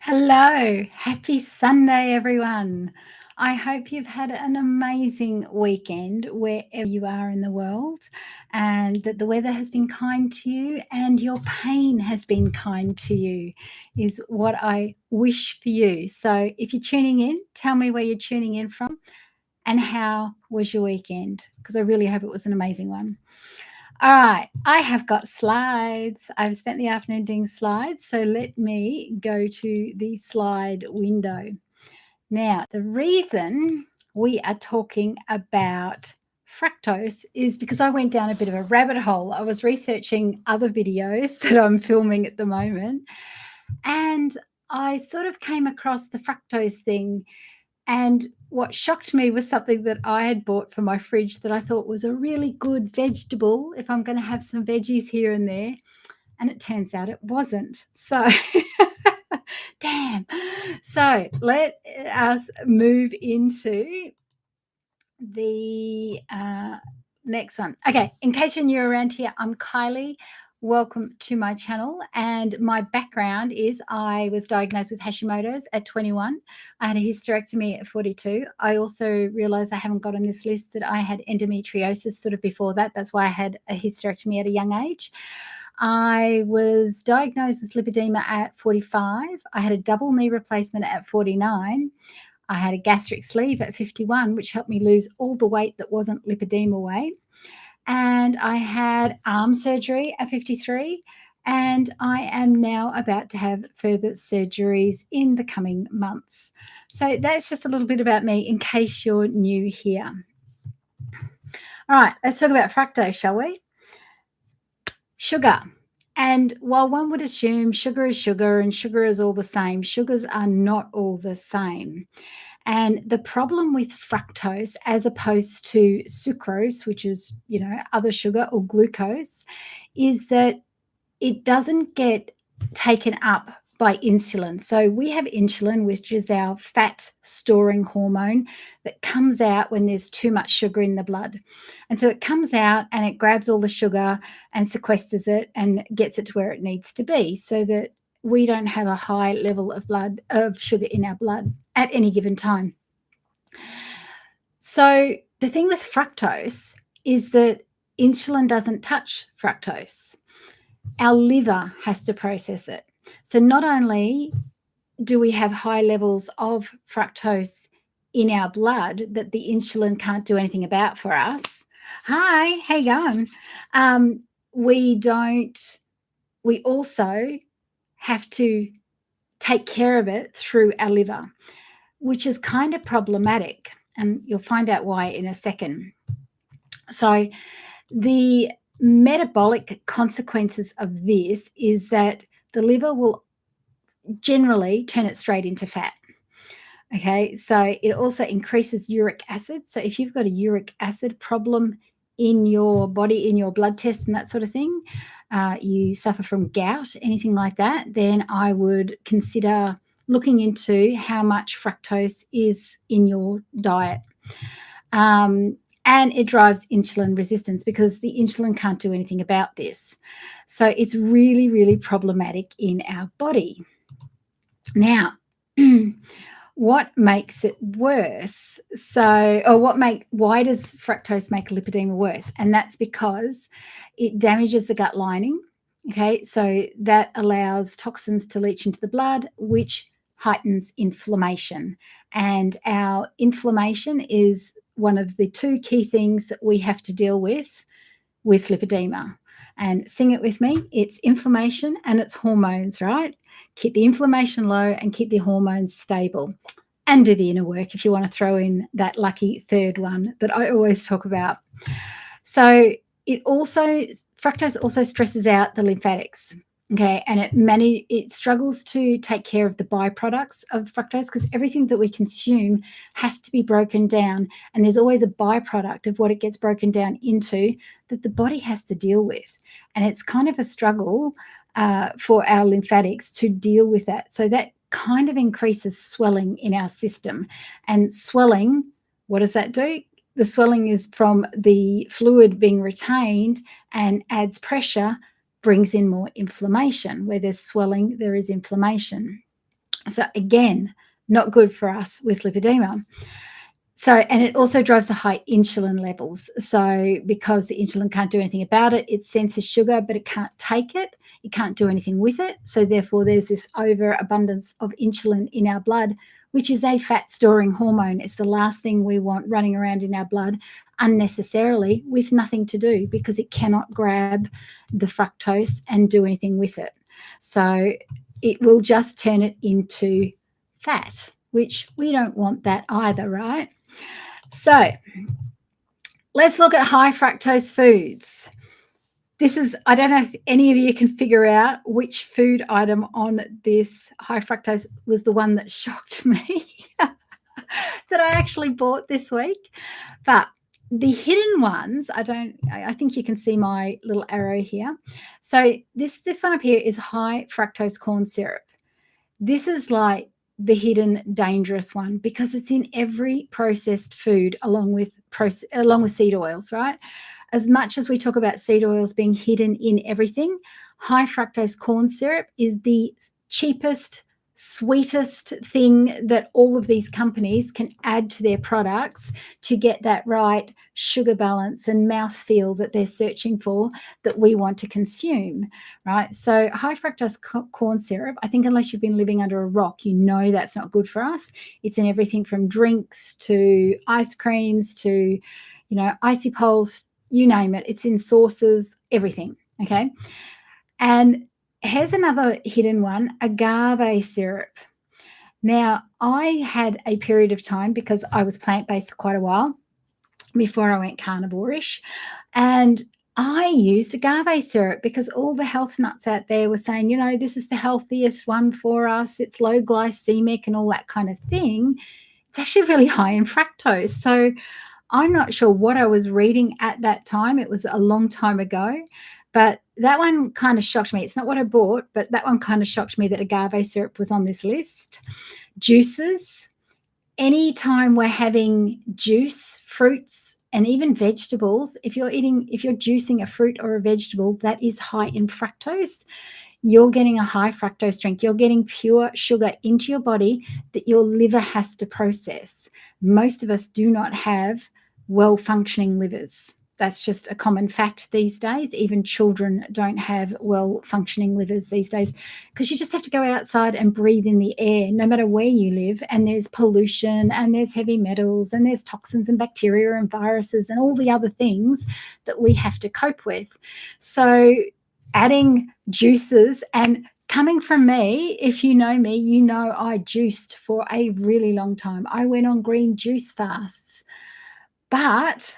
Hello, happy Sunday, everyone. I hope you've had an amazing weekend wherever you are in the world, and that the weather has been kind to you and your pain has been kind to you, is what I wish for you. So, if you're tuning in, tell me where you're tuning in from and how was your weekend, because I really hope it was an amazing one. All right, I have got slides. I've spent the afternoon doing slides, so let me go to the slide window. Now, the reason we are talking about fructose is because I went down a bit of a rabbit hole. I was researching other videos that I'm filming at the moment, and I sort of came across the fructose thing, and what shocked me was something that I had bought for my fridge that I thought was a really good vegetable if I'm going to have some veggies here and there. And it turns out it wasn't. So, damn. So, let us move into the next one. Okay, in case you're new around here, I'm Kylie. Welcome to my channel. And my background is I was diagnosed with Hashimoto's at 21. I had a hysterectomy at 42. I also realized I haven't got on this list that I had endometriosis sort of before that. That's why I had a hysterectomy at a young age. I was diagnosed with lipedema at 45. I had a double knee replacement at 49. I had a gastric sleeve at 51, which helped me lose all the weight that wasn't lipedema weight. And I had arm surgery at 53. And I am now about to have further surgeries in the coming months. So that's just a little bit about me in case you're new here. All right, let's talk about fructose, shall we? Sugar. And while one would assume sugar is sugar and sugar is all the same, sugars are not all the same. And the problem with fructose, as opposed to sucrose, which is, other sugar, or glucose, is that it doesn't get taken up by insulin. So we have insulin, which is our fat storing hormone that comes out when there's too much sugar in the blood. And so it comes out and it grabs all the sugar and sequesters it and gets it to where it needs to be, so that we don't have a high level of sugar in our blood at any given time. So the thing with fructose is that insulin doesn't touch fructose. Our liver has to process it. So not only do we have high levels of fructose in our blood that the insulin can't do anything about for us. Hi, how you going? We also have to take care of it through our liver, which is kind of problematic. And you'll find out why in a second. So the metabolic consequences of this is that the liver will generally turn it straight into fat. Okay, so it also increases uric acid. So if you've got a uric acid problem in your body, in your blood test and that sort of thing, you suffer from gout, anything like that, then I would consider looking into how much fructose is in your diet. And it drives insulin resistance because the insulin can't do anything about this. So it's really, really problematic in our body. Now, what makes it worse? Why does fructose make lipedema worse? And that's because it damages the gut lining. Okay, so that allows toxins to leach into the blood, which heightens inflammation. And our inflammation is one of the two key things that we have to deal with lipedema. And sing it with me. It's inflammation and it's hormones, right? Keep the inflammation low and keep the hormones stable. And do the inner work if you want to throw in that lucky third one that I always talk about. So fructose also stresses out the lymphatics. Okay, and it struggles to take care of the byproducts of fructose, because everything that we consume has to be broken down, and there's always a byproduct of what it gets broken down into that the body has to deal with, and it's kind of a struggle for our lymphatics to deal with that. So that kind of increases swelling in our system, and swelling, what does that do? The swelling is from the fluid being retained and adds pressure, brings in more inflammation. Where there's swelling, there is inflammation. So again, not good for us with lipedema. So, and it also drives the high insulin levels. So, because the insulin can't do anything about it, it senses sugar, but it can't take it. It can't do anything with it. So, therefore, there's this overabundance of insulin in our blood, which is a fat storing hormone. It's the last thing we want running around in our blood unnecessarily with nothing to do, because it cannot grab the fructose and do anything with it. So, it will just turn it into fat, which we don't want that either, right? So let's look at high fructose foods. This is, I don't know if any of you can figure out which food item on this high fructose was the one that shocked me that I actually bought this week. But the hidden ones, I think you can see my little arrow here. So this one up here is high fructose corn syrup. This is like the hidden dangerous one, because it's in every processed food along with seed oils, right? As much as we talk about seed oils being hidden in everything, high fructose corn syrup is the cheapest, sweetest thing that all of these companies can add to their products to get that right sugar balance and mouthfeel that they're searching for, that we want to consume, right? So high fructose corn syrup, I think unless you've been living under a rock, you know that's not good for us. It's in everything from drinks to ice creams to, icy poles, you name it. It's in sauces, everything, okay? And here's another hidden one, agave syrup. Now, I had a period of time, because I was plant-based for quite a while before I went carnivore-ish, and I used agave syrup because all the health nuts out there were saying, this is the healthiest one for us. It's low glycemic and all that kind of thing. It's actually really high in fructose. So I'm not sure what I was reading at that time. It was a long time ago. But that one kind of shocked me. It's not what I bought, but that one kind of shocked me that agave syrup was on this list. Juices. Anytime we're having juice, fruits, and even vegetables, if you're juicing a fruit or a vegetable that is high in fructose, you're getting a high fructose drink. You're getting pure sugar into your body that your liver has to process. Most of us do not have well-functioning livers. That's just a common fact these days. Even children don't have well-functioning livers these days, because you just have to go outside and breathe in the air, no matter where you live. And there's pollution and there's heavy metals and there's toxins and bacteria and viruses and all the other things that we have to cope with. So adding juices, and coming from me, if you know me, you know I juiced for a really long time. I went on green juice fasts. But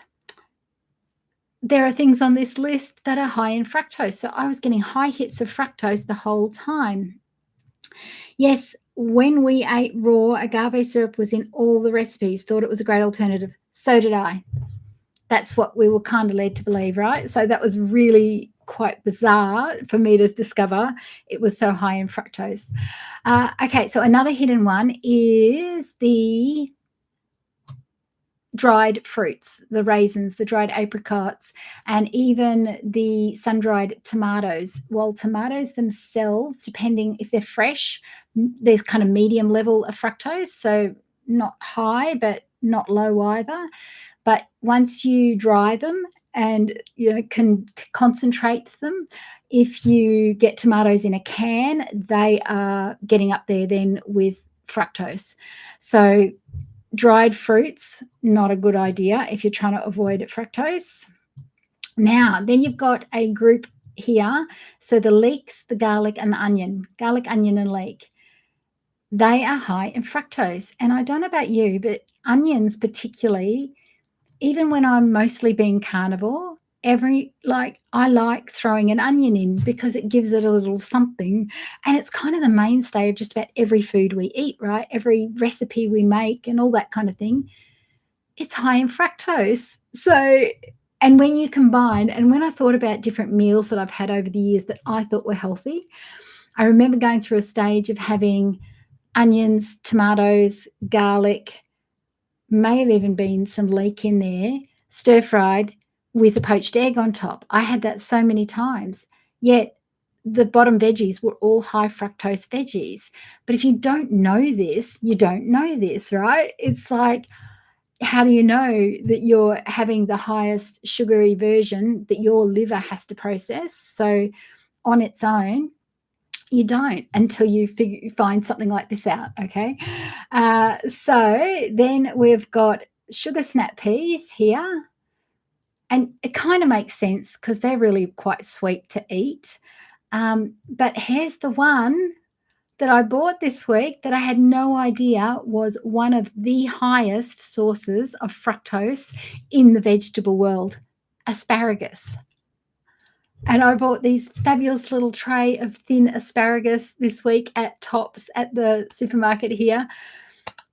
there are things on this list that are high in fructose. So I was getting high hits of fructose the whole time. Yes, when we ate raw, agave syrup was in all the recipes, thought it was a great alternative. So did I. That's what we were kind of led to believe, right? So that was really quite bizarre for me to discover it was so high in fructose. Okay, so another hidden one is the dried fruits, the raisins, the dried apricots, and even the sun-dried tomatoes. While tomatoes themselves, depending if they're fresh, there's kind of medium level of fructose, so not high but not low either. But once you dry them and can concentrate them, if you get tomatoes in a can, they are getting up there then with fructose. So dried fruits, not a good idea if you're trying to avoid fructose. Now, then you've got a group here. So the leeks, the garlic, and the onion. Garlic, onion, and leek. They are high in fructose. And I don't know about you, but onions particularly, even when I'm mostly being carnivore, I like throwing an onion in because it gives it a little something, and it's kind of the mainstay of just about every food we eat, right? Every recipe we make and all that kind of thing. It's high in fructose. So, and when you combine, and when I thought about different meals that I've had over the years that I thought were healthy, I remember going through a stage of having onions, tomatoes, garlic, may have even been some leek in there, stir-fried with a poached egg on top. I had that so many times. Yet the bottom veggies were all high fructose veggies. But if you don't know this, you don't know this, right? It's like, how do you know that you're having the highest sugary version that your liver has to process? So on its own, you don't until you find something like this out, okay? So then we've got sugar snap peas here. And it kind of makes sense because they're really quite sweet to eat. But here's the one that I bought this week that I had no idea was one of the highest sources of fructose in the vegetable world, asparagus. And I bought these fabulous little tray of thin asparagus this week at Tops at the supermarket here.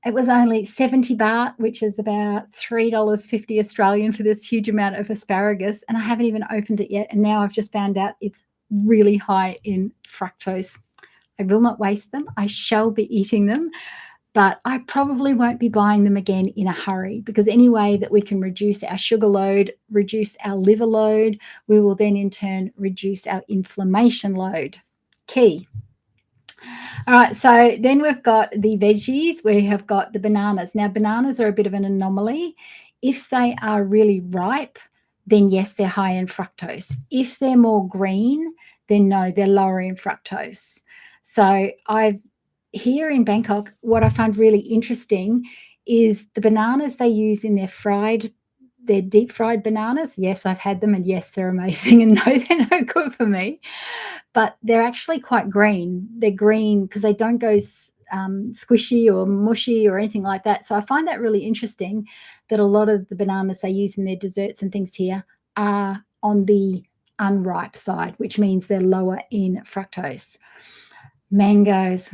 It was only 70 baht, which is about $3.50 Australian for this huge amount of asparagus. And I haven't even opened it yet. And now I've just found out it's really high in fructose. I will not waste them. I shall be eating them, but I probably won't be buying them again in a hurry, because any way that we can reduce our sugar load, reduce our liver load, we will then in turn reduce our inflammation load. Key. All right, so then we've got the veggies. We have got the bananas. Now, bananas are a bit of an anomaly. If they are really ripe, then yes, they're high in fructose. If they're more green, then no, they're lower in fructose. So here in Bangkok, what I find really interesting is the bananas they use in their deep fried bananas. Yes, I've had them, and yes, they're amazing, and no, they're no good for me. But they're actually quite green. They're green because they don't go squishy or mushy or anything like that. So I find that really interesting that a lot of the bananas they use in their desserts and things here are on the unripe side, which means they're lower in fructose. Mangoes.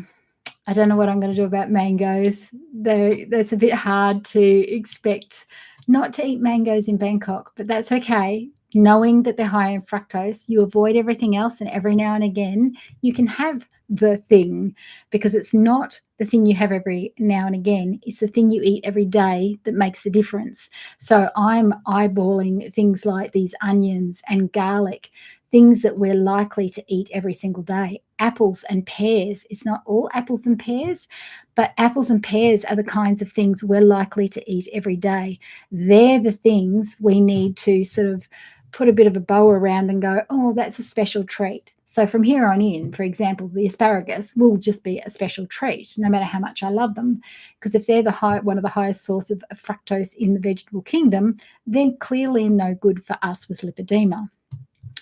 I don't know what I'm going to do about mangoes. That's a bit hard to expect not to eat mangoes in Bangkok, but that's okay. Knowing that they're high in fructose, you avoid everything else, and every now and again you can have the thing, because it's not the thing you have every now and again, it's the thing you eat every day that makes the difference. So I'm eyeballing things like these onions and garlic, things that we're likely to eat every single day. Apples and pears. It's not all apples and pears, but apples and pears are the kinds of things we're likely to eat every day. They're the things we need to sort of put a bit of a bow around and go, oh, that's a special treat. So from here on in, for example, the asparagus will just be a special treat, no matter how much I love them, because if they're one of the highest sources of fructose in the vegetable kingdom, they're clearly no good for us with lipedema.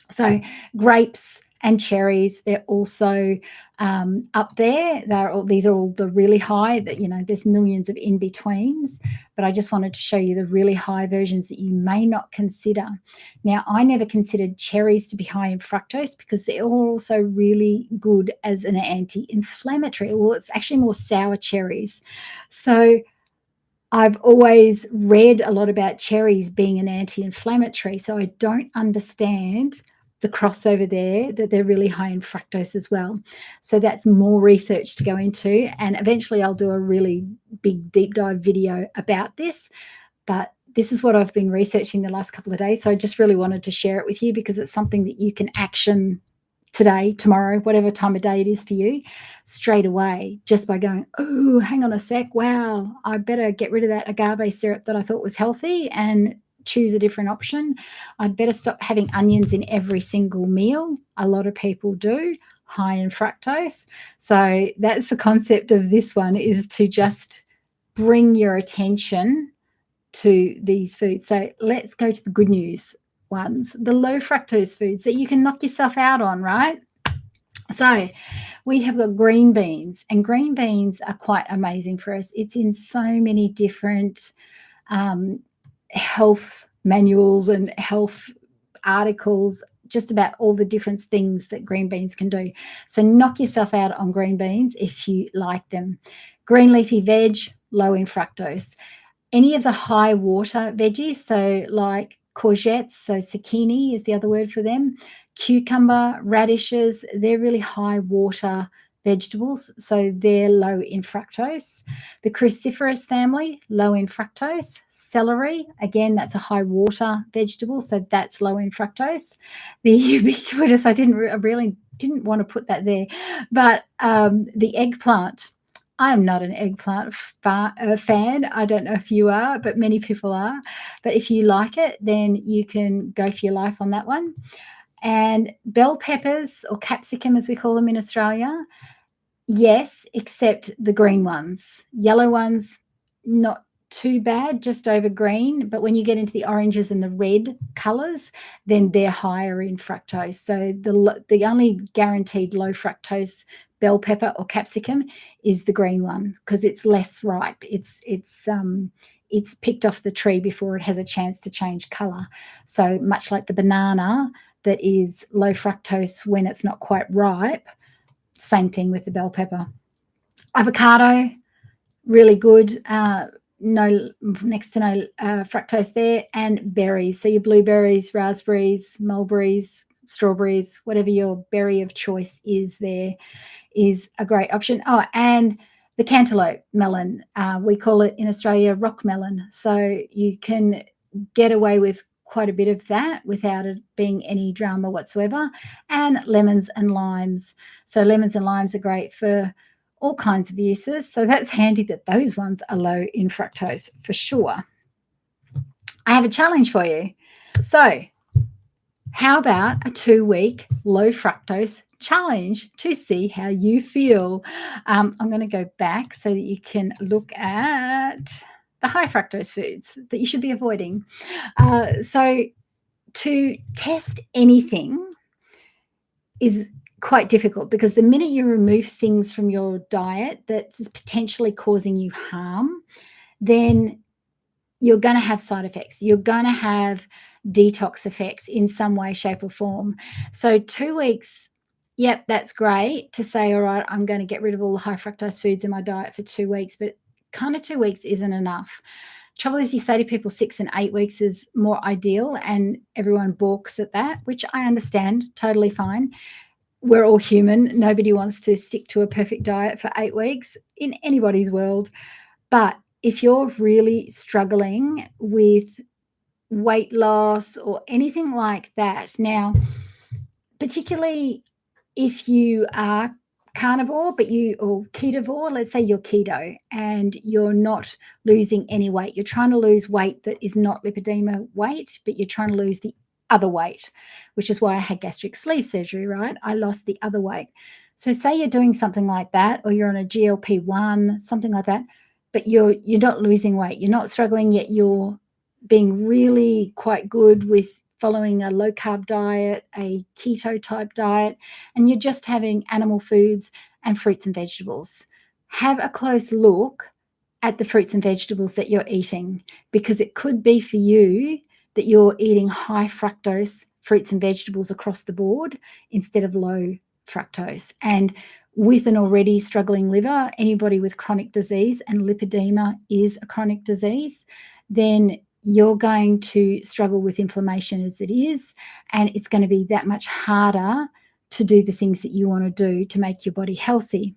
So grapes and cherries, they're also up there. These are all the really high that, there's millions of in-betweens, but I just wanted to show you the really high versions that you may not consider. Now, I never considered cherries to be high in fructose because they're also really good as an anti-inflammatory. Well, it's actually more sour cherries. So I've always read a lot about cherries being an anti-inflammatory, so I don't understand the crossover there, that they're really high in fructose as well. So that's more research to go into, and eventually I'll do a really big deep dive video about this. But this is what I've been researching the last couple of days, so I just really wanted to share it with you because it's something that you can action today, tomorrow, whatever time of day it is for you, straight away, just by going, oh, hang on a sec, wow, I better get rid of that agave syrup that I thought was healthy and choose a different option. I'd better stop having onions in every single meal. A lot of people do, high in fructose. So that's the concept of this one, is to just bring your attention to these foods. So let's go to the good news ones, the low fructose foods that you can knock yourself out on, right? So we have got green beans, and green beans are quite amazing for us. It's in so many different health manuals and health articles, just about all the different things that green beans can do. So knock yourself out on green beans if you like them. Green leafy veg, low in fructose. Any of the high water veggies, so like courgettes, so zucchini is the other word for them, cucumber, radishes, they're really high water vegetables, so they're low in fructose. The cruciferous family, low in fructose. Celery, again, that's a high water vegetable, so that's low in fructose. The ubiquitous, I really didn't want to put that there. But the eggplant, I'm not an eggplant fan. I don't know if you are, but many people are. But if you like it, then you can go for your life on that one. And bell peppers, or capsicum as we call them in Australia, yes, except the green ones. Yellow ones, not too bad, just over green. But when you get into the oranges and the red colors, then they're higher in fructose. So the only guaranteed low fructose bell pepper or capsicum is the green one, because it's less ripe. It's picked off the tree before it has a chance to change color. So much like the banana that is low fructose when it's not quite ripe, same thing with the bell pepper. Avocado, really good. Next to no fructose there. And berries. So your blueberries, raspberries, mulberries, strawberries, whatever your berry of choice is, there is a great option. Oh, and the cantaloupe melon. We call it in Australia rock melon. So you can get away with quite a bit of that without it being any drama whatsoever. And lemons and limes. So lemons and limes are great for all kinds of uses. So that's handy that those ones are low in fructose for sure. I have a challenge for you. So how about a 2-week low fructose challenge to see how you feel? I'm going to go back so that you can look at the high fructose foods that you should be avoiding. So to test anything is quite difficult, because the minute you remove things from your diet that's potentially causing you harm, then you're going to have side effects. You're going to have detox effects in some way, shape, or form. So 2 weeks, yep, that's great to say, all right, I'm going to get rid of all the high fructose foods in my diet for 2 weeks, but kind of 2 weeks isn't enough. Trouble is, you say to people 6 and 8 weeks is more ideal, and everyone balks at that, which I understand, totally fine. We're all human. Nobody wants to stick to a perfect diet for 8 weeks in anybody's world. But if you're really struggling with weight loss or anything like that, now, particularly if you are carnivore, or ketovore, let's say you're keto and you're not losing any weight, you're trying to lose weight that is not lipedema weight, but you're trying to lose the other weight, which is why I had gastric sleeve surgery, right? I lost the other weight. So say you're doing something like that, or you're on a GLP-1, something like that, but you're not losing weight, you're not struggling, yet you're being really quite good with following a low carb diet, a keto type diet, and you're just having animal foods and fruits and vegetables. Have a close look at the fruits and vegetables that you're eating, because it could be for you that you're eating high fructose fruits and vegetables across the board instead of low fructose. And with an already struggling liver, anybody with chronic disease, and lipedema is a chronic disease, then you're going to struggle with inflammation as it is, and it's going to be that much harder to do the things that you want to do to make your body healthy.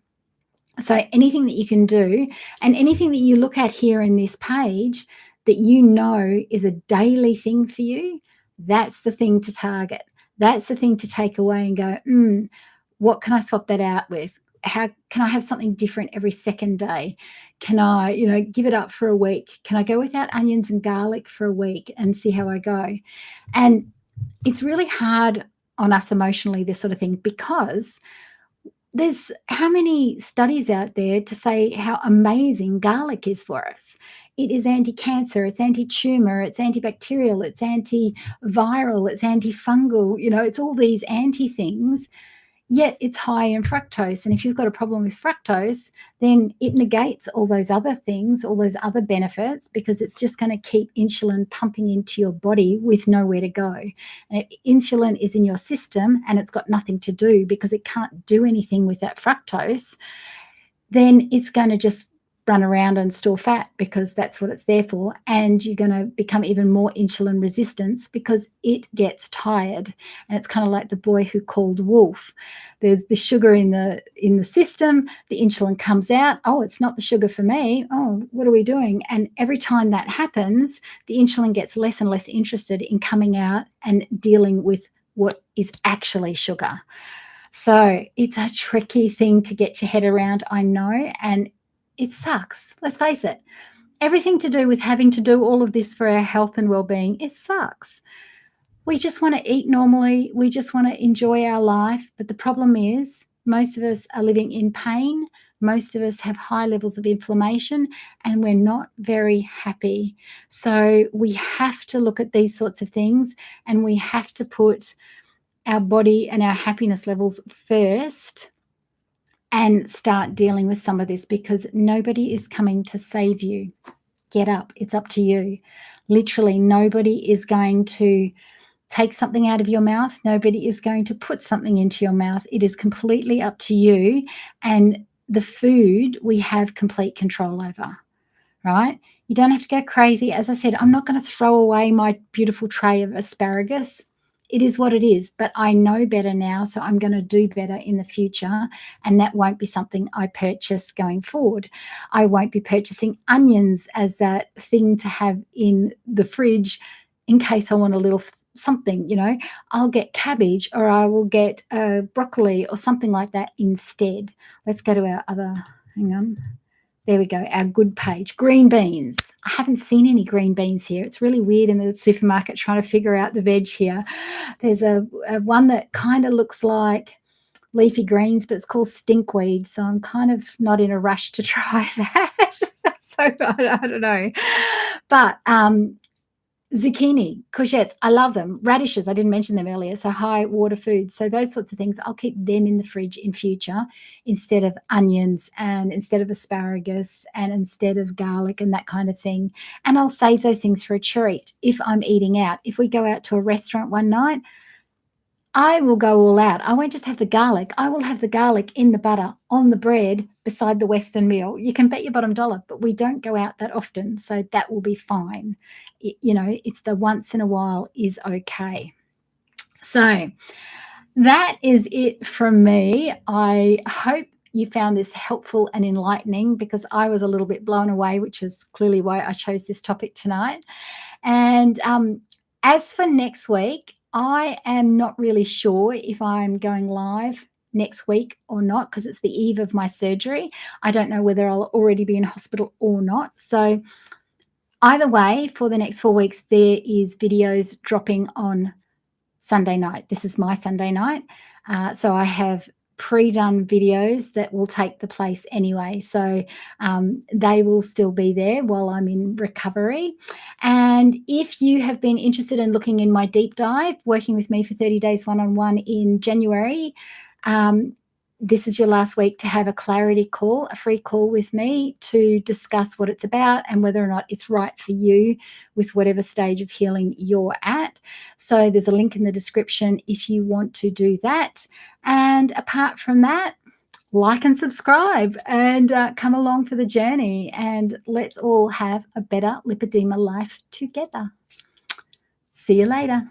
So anything that you can do, and anything that you look at here in this page that you know is a daily thing for you, that's the thing to target. That's the thing to take away and go, what can I swap that out with? How can I have something different every second day? Can I, give it up for a week? Can I go without onions and garlic for a week and see how I go? And it's really hard on us emotionally, this sort of thing, because there's how many studies out there to say how amazing garlic is for us. It is anti-cancer, it's anti-tumor, it's antibacterial, it's antiviral, it's antifungal, it's all these anti things. Yet it's high in fructose. And if you've got a problem with fructose, then it negates all those other things, all those other benefits, because it's just going to keep insulin pumping into your body with nowhere to go. And if insulin is in your system and it's got nothing to do because it can't do anything with that fructose, then it's going to just run around and store fat, because that's what it's there for. And you're going to become even more insulin resistant because it gets tired. And it's kind of like the boy who called wolf. There's the sugar in the system, the insulin comes out. Oh, it's not the sugar for me. Oh, what are we doing? And every time that happens, the insulin gets less and less interested in coming out and dealing with what is actually sugar. So it's a tricky thing to get your head around, I know, and it sucks. Let's face it. Everything to do with having to do all of this for our health and well-being, it sucks. We just want to eat normally. We just want to enjoy our life. But the problem is, most of us are living in pain. Most of us have high levels of inflammation, and we're not very happy. So we have to look at these sorts of things, and we have to put our body and our happiness levels first and start dealing with some of this, because nobody is coming to save you. Get up. It's up to you. Literally, nobody is going to take something out of your mouth. Nobody is going to put something into your mouth. It is completely up to you. And the food we have complete control over, right? You don't have to go crazy. As I said, I'm not going to throw away my beautiful tray of asparagus. It is what it is, but I know better now, so I'm going to do better in the future, and that won't be something I purchase going forward. I won't be purchasing onions as that thing to have in the fridge in case I want a little something, I'll get cabbage, or I will get broccoli or something like that instead. Let's go to our other, hang on. There we go, our good page. Green beans. I haven't seen any green beans here. It's really weird in the supermarket trying to figure out the veg here. There's a one that kind of looks like leafy greens, but it's called stinkweed. So I'm kind of not in a rush to try that. So I don't know. But zucchini, courgettes, I love them. Radishes, I didn't mention them earlier, so high water foods. So those sorts of things, I'll keep them in the fridge in future instead of onions and instead of asparagus and instead of garlic and that kind of thing. And I'll save those things for a treat if I'm eating out. If we go out to a restaurant one night, I will go all out. I won't just have the garlic. I will have the garlic in the butter on the bread beside the Western meal. You can bet your bottom dollar, but we don't go out that often, so that will be fine. It's the once in a while is okay. So that is it from me. I hope you found this helpful and enlightening, because I was a little bit blown away, which is clearly why I chose this topic tonight. And as for next week, I am not really sure if I'm going live next week or not, because it's the eve of my surgery. I don't know whether I'll already be in hospital or not. So either way, for the next 4 weeks, there is videos dropping on Sunday night. This is my Sunday night. So I have pre-done videos that will take the place anyway. So they will still be there while I'm in recovery. And if you have been interested in looking in my deep dive, working with me for 30 days one-on-one in January, this is your last week to have a clarity call, a free call with me to discuss what it's about and whether or not it's right for you with whatever stage of healing you're at. So there's a link in the description if you want to do that. And apart from that, like and subscribe and come along for the journey, and let's all have a better lipedema life together. See you later.